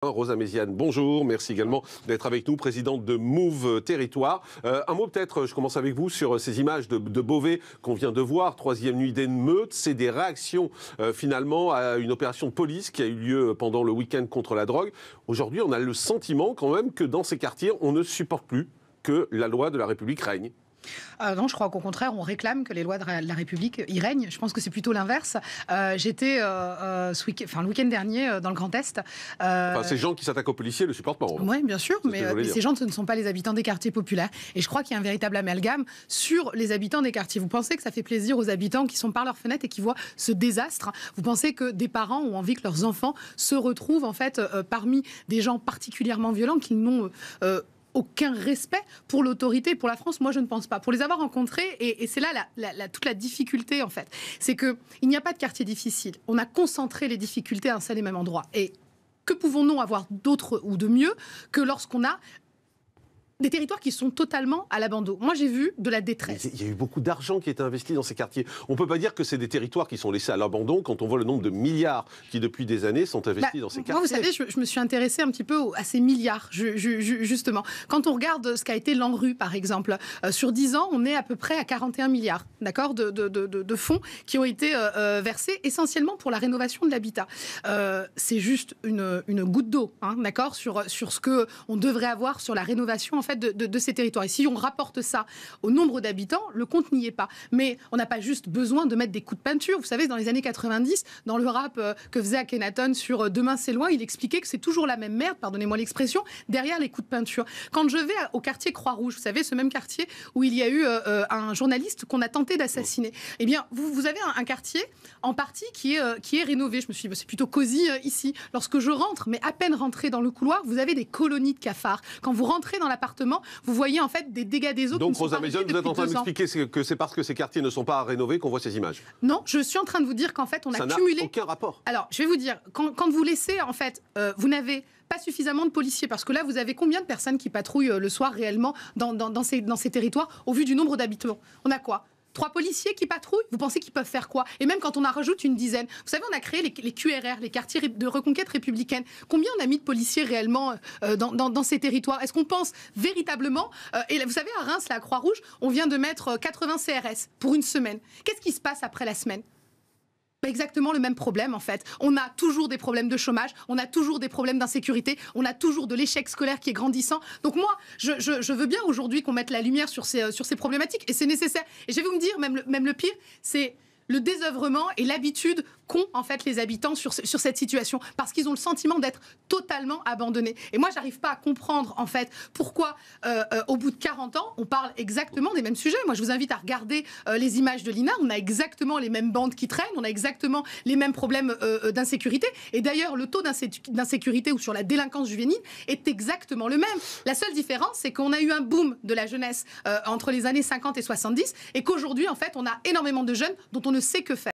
Rosa Méziane, bonjour, merci également d'être avec nous, présidente de Move Territoire. Un mot peut-être, je commence avec vous, sur ces images de Beauvais qu'on vient de voir, troisième nuit d'émeute. C'est des réactions finalement à une opération de police qui a eu lieu pendant le week-end contre la drogue. Aujourd'hui, on a le sentiment quand même que dans ces quartiers, on ne supporte plus que la loi de la République règne. Non, je crois qu'au contraire, on réclame que les lois de la République y règnent. Je pense que c'est plutôt l'inverse. J'étais le week-end dernier dans le Grand Est. Ces gens qui s'attaquent aux policiers ne le supportent pas. Oui, bien sûr, mais ces gens, ce ne sont pas les habitants des quartiers populaires. Et je crois qu'il y a un véritable amalgame sur les habitants des quartiers. Vous pensez que ça fait plaisir aux habitants qui sont par leurs fenêtres et qui voient ce désastre? Vous pensez que des parents ont envie que leurs enfants se retrouvent en fait parmi des gens particulièrement violents qui n'ont aucun respect pour l'autorité, pour la France? Moi, je ne pense pas. Pour les avoir rencontrés, et c'est là toute la difficulté, en fait, c'est qu'il n'y a pas de quartier difficile. On a concentré les difficultés à un seul et même endroit. Et que pouvons-nous avoir d'autre ou de mieux que lorsqu'on a des territoires qui sont totalement à l'abandon? Moi, j'ai vu de la détresse. Il y a eu beaucoup d'argent qui a été investi dans ces quartiers. On ne peut pas dire que c'est des territoires qui sont laissés à l'abandon quand on voit le nombre de milliards qui, depuis des années, sont investis dans ces quartiers. Moi, vous savez, je me suis intéressée un petit peu à ces milliards, justement. Quand on regarde ce qu'a été l'ANRU, par exemple, sur 10 ans, on est à peu près à 41 milliards, d'accord, de fonds qui ont été versés essentiellement pour la rénovation de l'habitat. C'est juste une goutte d'eau, hein, d'accord, sur ce qu'on devrait avoir sur la rénovation, en fait, de ces territoires. Et si on rapporte ça au nombre d'habitants, le compte n'y est pas. Mais on n'a pas juste besoin de mettre des coups de peinture. Vous savez, dans les années 90, dans le rap que faisait Akhenaton sur Demain c'est loin, il expliquait que c'est toujours la même merde, pardonnez-moi l'expression, derrière les coups de peinture. Quand je vais au quartier Croix-Rouge, vous savez, ce même quartier où il y a eu un journaliste qu'on a tenté d'assassiner, eh bien, vous avez un quartier en partie qui est rénové. Je me suis dit, c'est plutôt cosy ici. Lorsque je rentre, mais à peine rentré dans le couloir, vous avez des colonies de cafards. Quand vous rentrez dans l'appartement, vous voyez en fait des dégâts des eaux. Donc, Rosa Méziane, vous êtes en train de m'expliquer que c'est parce que ces quartiers ne sont pas à rénover qu'on voit ces images? Non, je suis en train de vous dire qu'en fait, on a cumulé... Ça n'a aucun rapport. Alors, je vais vous dire, quand vous laissez, en fait, vous n'avez pas suffisamment de policiers, parce que là, vous avez combien de personnes qui patrouillent le soir réellement dans ces territoires, au vu du nombre d'habitants? On a quoi? 3 policiers qui patrouillent? Vous pensez qu'ils peuvent faire quoi? Et même quand on en rajoute une dizaine. Vous savez, on a créé les QRR, les quartiers de reconquête républicaine. Combien on a mis de policiers réellement dans ces territoires? Est-ce qu'on pense véritablement... et vous savez, à Reims, la Croix-Rouge, on vient de mettre 80 CRS pour une semaine. Qu'est-ce qui se passe après la semaine? Exactement le même problème, en fait. On a toujours des problèmes de chômage, on a toujours des problèmes d'insécurité, on a toujours de l'échec scolaire qui est grandissant. Donc moi, je veux bien aujourd'hui qu'on mette la lumière sur ces problématiques, et c'est nécessaire. Et je vais vous me dire, même le pire, c'est le désœuvrement et l'habitude qu'ont en fait les habitants sur cette situation, parce qu'ils ont le sentiment d'être totalement abandonnés. Et moi, j'arrive pas à comprendre en fait pourquoi au bout de 40 ans, on parle exactement des mêmes sujets. Moi, je vous invite à regarder les images de l'INA. On a exactement les mêmes bandes qui traînent, on a exactement les mêmes problèmes d'insécurité. Et d'ailleurs, le taux d'insécurité ou sur la délinquance juvénile est exactement le même. La seule différence, c'est qu'on a eu un boom de la jeunesse entre les années 50 et 70, et qu'aujourd'hui, en fait, on a énormément de jeunes dont on ne sait que faire.